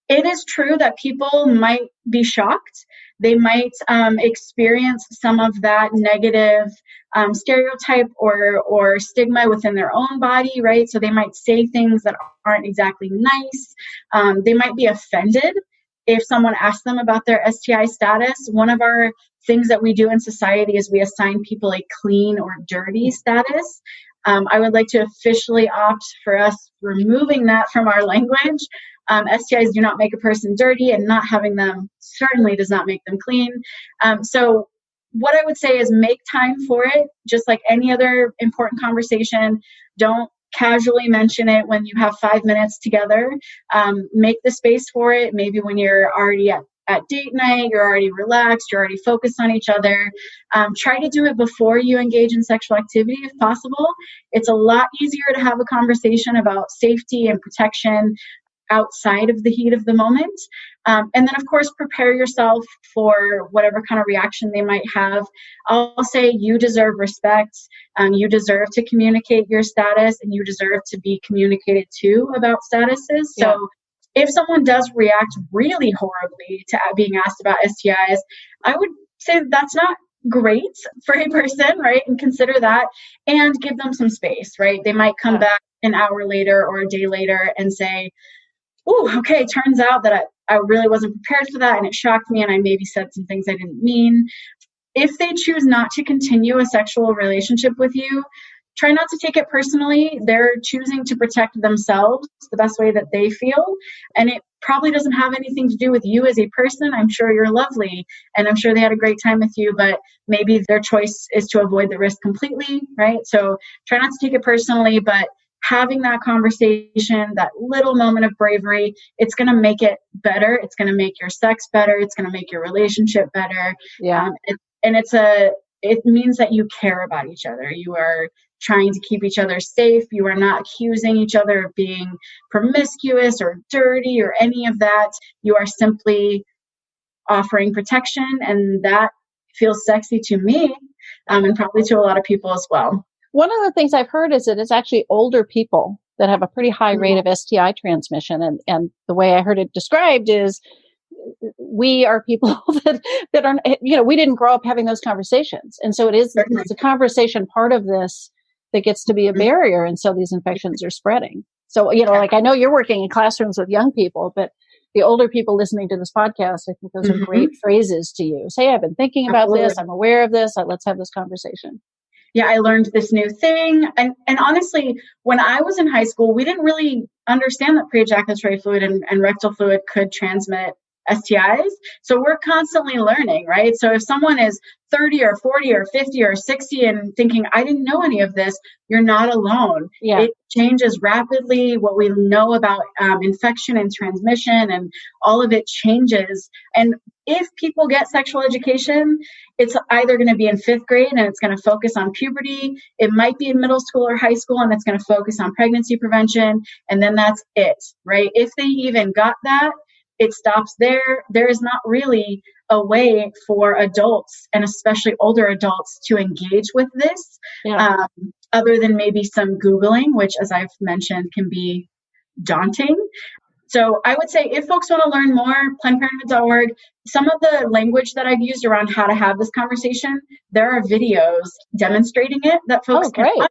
It is true that people might be shocked. They might experience some of that negative stereotype or stigma within their own body, right? So they might say things that aren't exactly nice. They might be offended if someone asks them about their STI status. One of our things that we do in society is we assign people a clean or dirty status. I would like to officially opt for us removing that from our language. STIs do not make a person dirty, and not having them certainly does not make them clean. So what I would say is make time for it, just like any other important conversation. Don't casually mention it when you have 5 minutes together. Make the space for it. Maybe when you're already at date night, you're already relaxed, you're already focused on each other. Try to do it before you engage in sexual activity if possible. It's a lot easier to have a conversation about safety and protection outside of the heat of the moment. And then, of course, prepare yourself for whatever kind of reaction they might have. I'll say you deserve respect. You deserve to communicate your status, and you deserve to be communicated to about statuses. Yeah. So if someone does react really horribly to being asked about STIs, I would say that's not great for a person, right? And consider that and give them some space, right? They might come back an hour later or a day later and say, oh, okay, turns out that I really wasn't prepared for that, and it shocked me, and I maybe said some things I didn't mean. If they choose not to continue a sexual relationship with you, try not to take it personally. They're choosing to protect themselves the best way that they feel. And it probably doesn't have anything to do with you as a person. I'm sure you're lovely, and I'm sure they had a great time with you, but maybe their choice is to avoid the risk completely, right? So try not to take it personally, but having that conversation, that little moment of bravery, it's going to make it better. It's going to make your sex better. It's going to make your relationship better. Yeah. And it means that you care about each other. You are trying to keep each other safe. You are not accusing each other of being promiscuous or dirty or any of that. You are simply offering protection, and that feels sexy to me, and probably to a lot of people as well. One of the things I've heard is that it's actually older people that have a pretty high rate of STI transmission. And the way I heard it described is we are people that are, we didn't grow up having those conversations. And so it's a conversation part of this that gets to be a barrier. And so these infections are spreading. So, like I know you're working in classrooms with young people, but the older people listening to this podcast, I think those are great phrases to use. Hey, I've been thinking about this. I'm aware of this. Let's have this conversation. Yeah, I learned this new thing. And honestly, when I was in high school, we didn't really understand that pre-ejaculatory fluid and rectal fluid could transmit STIs. So we're constantly learning, right? So if someone is 30 or 40 or 50 or 60 and thinking, I didn't know any of this, you're not alone. Yeah. It changes rapidly. What we know about infection and transmission and all of it changes. And if people get sexual education, it's either going to be in 5th grade and it's going to focus on puberty. It might be in middle school or high school and it's going to focus on pregnancy prevention. And then that's it, right? If they even got that, it stops there. There is not really a way for adults, and especially older adults, to engage with this, other than maybe some Googling, which, as I've mentioned, can be daunting. So I would say if folks want to learn more, PlannedParenthood.org, some of the language that I've used around how to have this conversation, there are videos demonstrating it that folks can watch.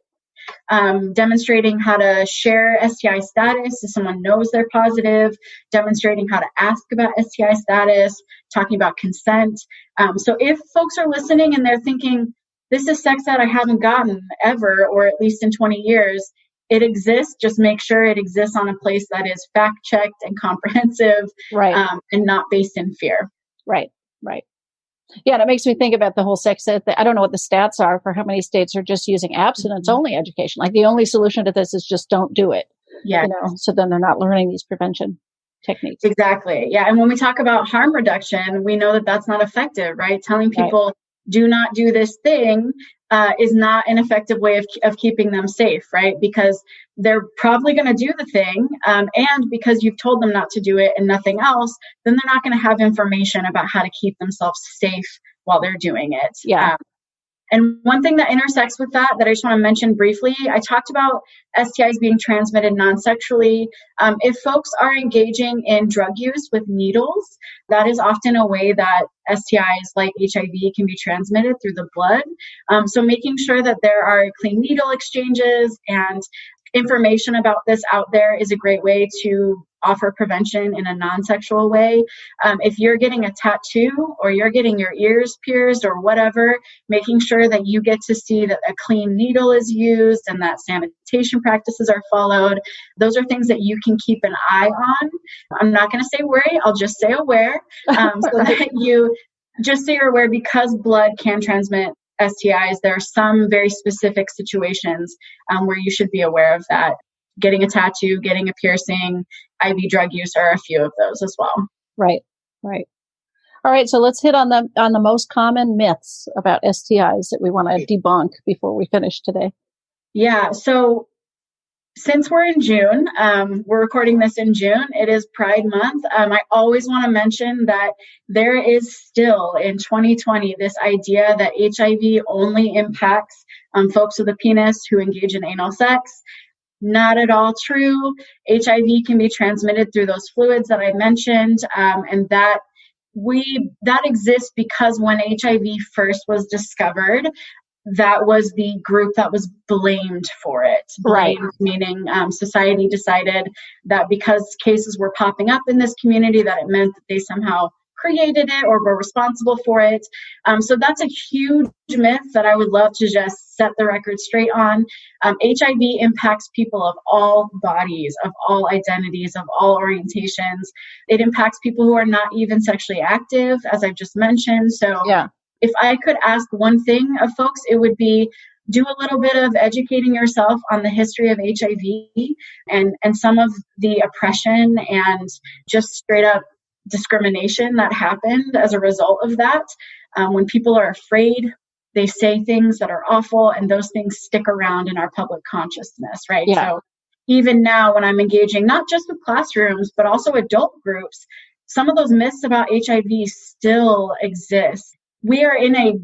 Demonstrating how to share STI status if someone knows they're positive, demonstrating how to ask about STI status, talking about consent. So if folks are listening and they're thinking, this is sex that I haven't gotten ever, or at least in 20 years, it exists. Just make sure it exists on a place that is fact-checked and comprehensive, and not based in fear. Right. Yeah, and it makes me think about the whole sex ed. I don't know what the stats are for how many states are just using abstinence-only education. Like the only solution to this is just don't do it. Yeah. So then they're not learning these prevention techniques. Exactly. Yeah. And when we talk about harm reduction, we know that that's not effective, right? Telling people do not do this thing is not an effective way of keeping them safe, right? Because they're probably going to do the thing. And because you've told them not to do it and nothing else, then they're not going to have information about how to keep themselves safe while they're doing it. Yeah. And one thing that intersects with that I just want to mention briefly, I talked about STIs being transmitted non-sexually. If folks are engaging in drug use with needles, that is often a way that STIs like HIV can be transmitted through the blood. So making sure that there are clean needle exchanges and information about this out there is a great way to offer prevention in a non-sexual way. If you're getting a tattoo or you're getting your ears pierced or whatever, making sure that you get to see that a clean needle is used and that sanitation practices are followed. Those are things that you can keep an eye on. I'm not going to say worry, I'll just say aware. That you just so you're aware, because blood can transmit STIs, there are some very specific situations where you should be aware of that. Getting a tattoo, getting a piercing, IV drug use are a few of those as well. Right. All right, so let's hit on the most common myths about STIs that we want to debunk before we finish today. Yeah, so since we're in June, we're recording this in June, it is Pride Month. I always want to mention that there is still in 2020 this idea that HIV only impacts folks with a penis who engage in anal sex. Not at all true. HIV can be transmitted through those fluids that I mentioned, and that exists because when HIV first was discovered, that was the group that was blamed for it. Blamed, right. Meaning society decided that because cases were popping up in this community, that it meant that they somehow created it or were responsible for it. So that's a huge myth that I would love to just set the record straight on. HIV impacts people of all bodies, of all identities, of all orientations. It impacts people who are not even sexually active, as I've just mentioned. So if I could ask one thing of folks, it would be do a little bit of educating yourself on the history of HIV and some of the oppression and just straight up discrimination that happened as a result of that. When people are afraid, they say things that are awful, and those things stick around in our public consciousness, right? Yeah. So even now when I'm engaging, not just with classrooms, but also adult groups, some of those myths about HIV still exist. We are in a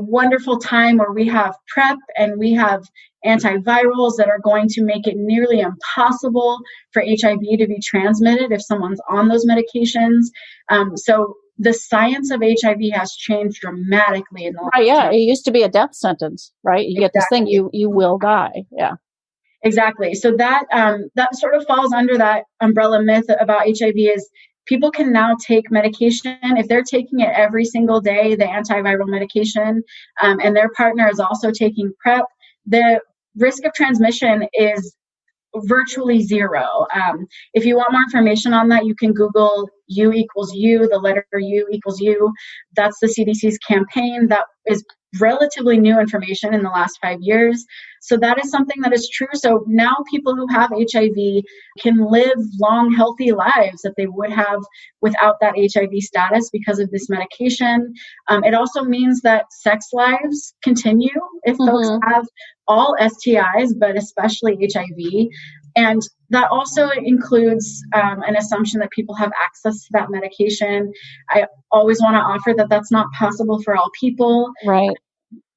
wonderful time where we have PrEP and we have antivirals that are going to make it nearly impossible for HIV to be transmitted if someone's on those medications. So the science of HIV has changed dramatically in the last time. It used to be a death sentence, right? You get this thing, you will die. Yeah. Exactly. So that sort of falls under that umbrella myth about HIV is people can now take medication if they're taking it every single day, the antiviral medication, and their partner is also taking PrEP. The risk of transmission is virtually zero. If you want more information on that, you can Google U equals U, the letter U equals U. That's the CDC's campaign. That is relatively new information in the last 5 years. So that is something that is true. So now people who have HIV can live long, healthy lives that they would have without that HIV status because of this medication. It also means that sex lives continue if folks have all STIs, but especially HIV. And that also includes an assumption that people have access to that medication. I always want to offer that that's not possible for all people. Right.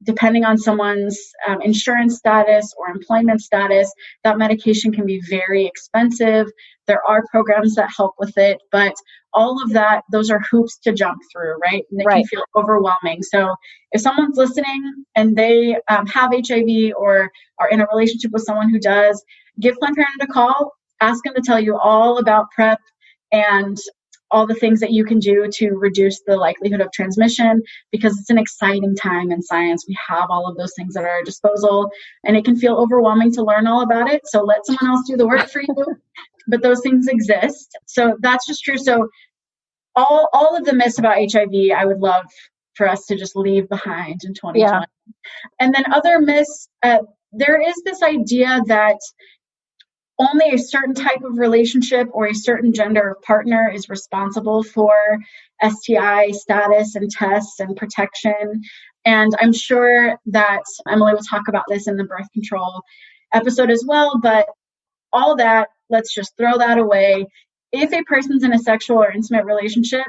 Depending on someone's insurance status or employment status, that medication can be very expensive. There are programs that help with it, but all of that, those are hoops to jump through, right? And it can feel overwhelming. So if someone's listening and they have HIV or are in a relationship with someone who does, give Planned Parenthood a call, ask them to tell you all about PrEP and all the things that you can do to reduce the likelihood of transmission, because it's an exciting time in science. We have all of those things at our disposal, and it can feel overwhelming to learn all about it. So let someone else do the work for you, but those things exist. So that's just true. So all of the myths about HIV, I would love for us to just leave behind in 2020. Yeah. And then other myths, there is this idea that only a certain type of relationship or a certain gender of partner is responsible for STI status and tests and protection. And I'm sure that Emily will talk about this in the birth control episode as well, but all that, let's just throw that away. If a person's in a sexual or intimate relationship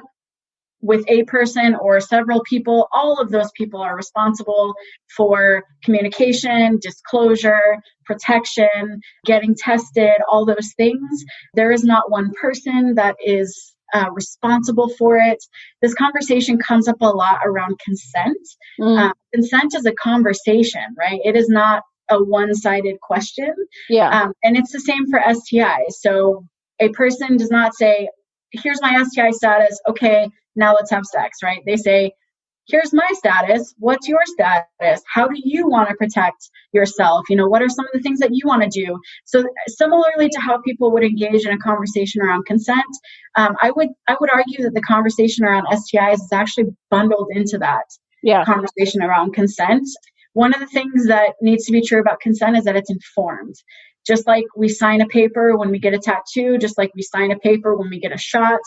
with a person or several people, all of those people are responsible for communication, disclosure, protection, getting tested, all those things. There is not one person that is responsible for it. This conversation comes up a lot around consent. Consent is a conversation, right? It is not a one-sided question. Yeah. And it's the same for STIs. So a person does not say, here's my STI status. Okay, now let's have sex, right? They say, here's my status. What's your status? How do you want to protect yourself? What are some of the things that you want to do? So similarly to how people would engage in a conversation around consent, I would argue that the conversation around STIs is actually bundled into that conversation around consent. One of the things that needs to be true about consent is that it's informed. Just like we sign a paper when we get a tattoo, just like we sign a paper when we get a shot,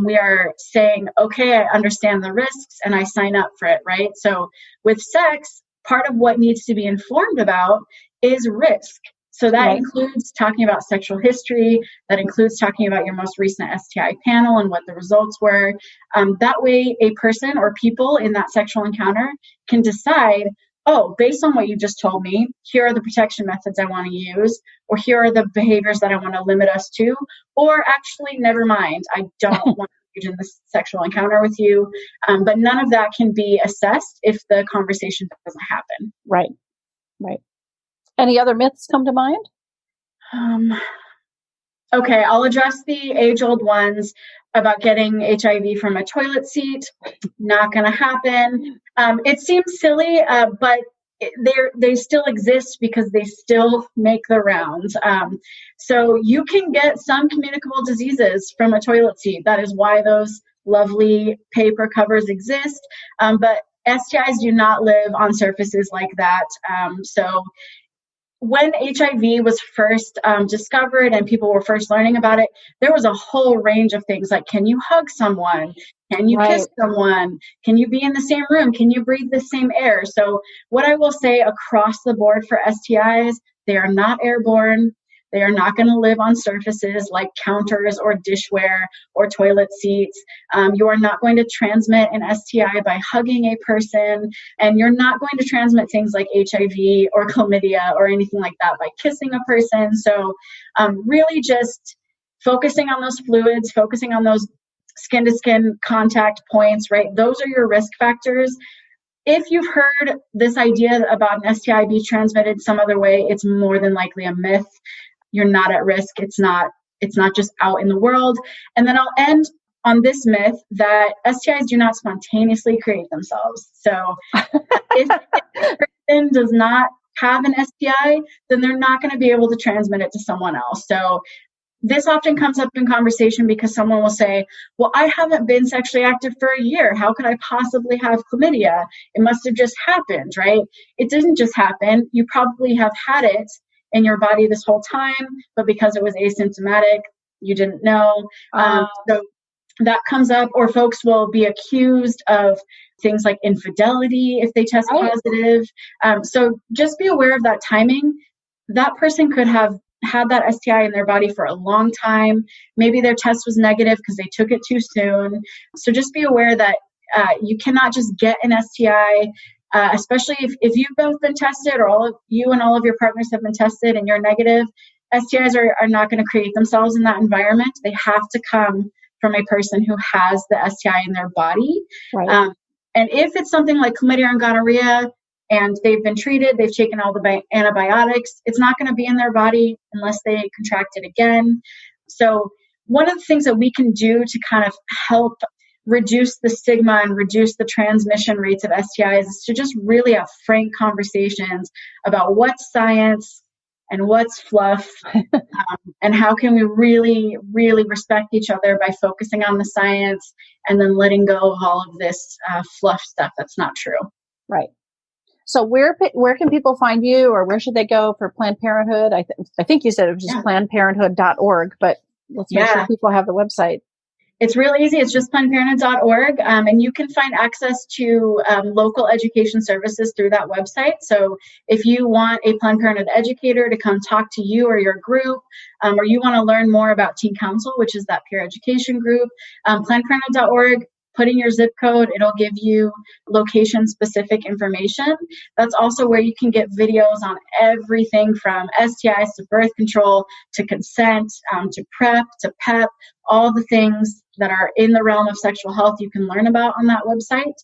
we are saying, okay, I understand the risks and I sign up for it, right? So with sex, part of what needs to be informed about is risk. So that includes talking about sexual history, that includes talking about your most recent STI panel and what the results were. That way, a person or people in that sexual encounter can decide, oh, based on what you just told me, here are the protection methods I want to use, or here are the behaviors that I want to limit us to, or actually, never mind, I don't want to engage in this sexual encounter with you. But none of that can be assessed if the conversation doesn't happen. Right. Any other myths come to mind? Okay, I'll address the age-old ones about getting HIV from a toilet seat. Not going to happen. It seems silly, but they still exist because they still make the rounds. So you can get some communicable diseases from a toilet seat. That is why those lovely paper covers exist. But STIs do not live on surfaces like that. So when HIV was first discovered and people were first learning about it, there was a whole range of things like, can you hug someone? Can you kiss someone? Can you be in the same room? Can you breathe the same air? So what I will say across the board for STIs, they are not airborne. They are not going to live on surfaces like counters or dishware or toilet seats. You are not going to transmit an STI by hugging a person, and you're not going to transmit things like HIV or chlamydia or anything like that by kissing a person. So really just focusing on those fluids, focusing on those skin-to-skin contact points, right? Those are your risk factors. If you've heard this idea about an STI be transmitted some other way, it's more than likely a myth. You're not at risk. It's not just out in the world. And then I'll end on this myth that STIs do not spontaneously create themselves. So if a person does not have an STI, then they're not going to be able to transmit it to someone else. So this often comes up in conversation because someone will say, well, I haven't been sexually active for a year. How could I possibly have chlamydia? It must have just happened, right? It didn't just happen. You probably have had it in your body this whole time, but because it was asymptomatic, you didn't know. So that comes up, or folks will be accused of things like infidelity if they test positive. So just be aware of that timing. That person could have had that STI in their body for a long time. Maybe their test was negative because they took it too soon. So just be aware that you cannot just get an STI, especially if you've both been tested, or all of you and all of your partners have been tested and you're negative. STIs are not going to create themselves in that environment. They have to come from a person who has the STI in their body. Right. And if it's something like chlamydia and gonorrhea, and they've been treated, they've taken all the antibiotics, it's not going to be in their body unless they contract it again. So one of the things that we can do to kind of help reduce the stigma and reduce the transmission rates of STIs is to just really have frank conversations about what's science and what's fluff, and how can we really, really respect each other by focusing on the science and then letting go of all of this fluff stuff that's not true. Right. So where can people find you, or where should they go for Planned Parenthood? I think you said it was just plannedparenthood.org, but let's make sure people have the website. It's real easy. It's just plannedparenthood.org. And you can find access to local education services through that website. So if you want a Planned Parenthood educator to come talk to you or your group, or you want to learn more about Teen Council, which is that peer education group, plannedparenthood.org. Put in your zip code. It'll give you location-specific information. That's also where you can get videos on everything from STIs to birth control to consent to PrEP to PEP, all the things that are in the realm of sexual health you can learn about on that website.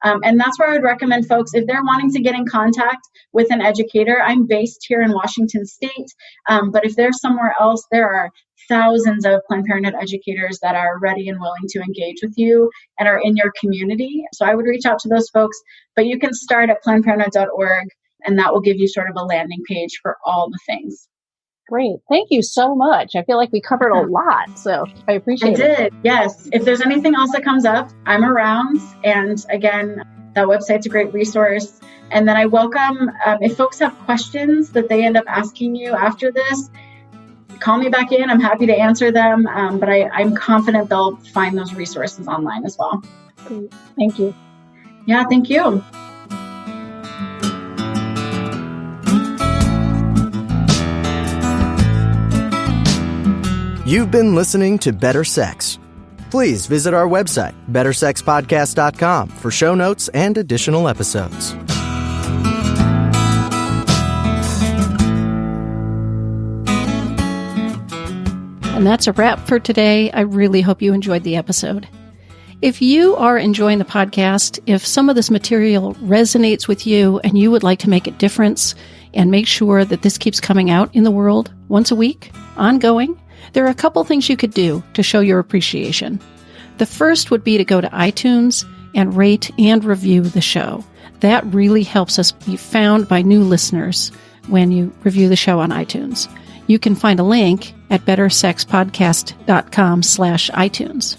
And that's where I would recommend folks, if they're wanting to get in contact with an educator. I'm based here in Washington State, but if they're somewhere else, there are thousands of Planned Parenthood educators that are ready and willing to engage with you and are in your community. So I would reach out to those folks, but you can start at plannedparenthood.org, and that will give you sort of a landing page for all the things. Great. Thank you so much. I feel like we covered a lot, so I appreciate it. I did, yes. If there's anything else that comes up, I'm around. And again, that website's a great resource. And then I welcome, if folks have questions that they end up asking you after this, call me back in. I'm happy to answer them, but I'm confident they'll find those resources online as well. Great. Thank you. Yeah, thank you. You've been listening to Better Sex. Please visit our website, bettersexpodcast.com, for show notes and additional episodes. And that's a wrap for today. I really hope you enjoyed the episode. If you are enjoying the podcast, if some of this material resonates with you and you would like to make a difference and make sure that this keeps coming out in the world once a week, ongoing, there are a couple things you could do to show your appreciation. The first would be to go to iTunes and rate and review the show. That really helps us be found by new listeners when you review the show on iTunes. You can find a link at bettersexpodcast.com/iTunes.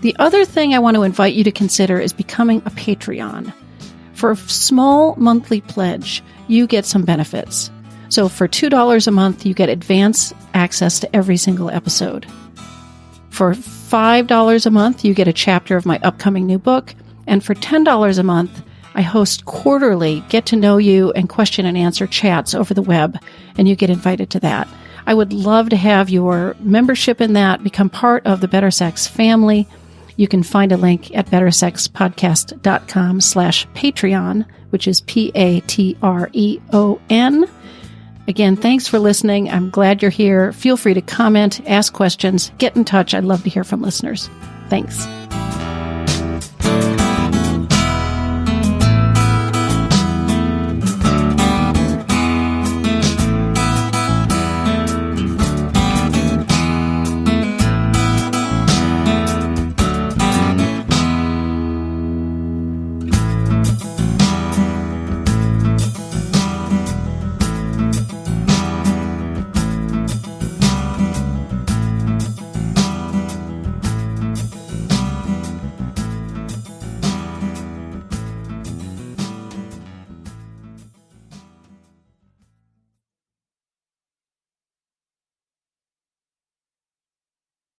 The other thing I want to invite you to consider is becoming a Patreon. For a small monthly pledge, you get some benefits. So for $2 a month, you get advance access to every single episode. For $5 a month, you get a chapter of my upcoming new book. And for $10 a month, I host quarterly get-to-know-you and question-and-answer chats over the web, and you get invited to that. I would love to have your membership in that, become part of the Better Sex family. You can find a link at bettersexpodcast.com/Patreon, which is Patreon. Again, thanks for listening. I'm glad you're here. Feel free to comment, ask questions, get in touch. I'd love to hear from listeners. Thanks.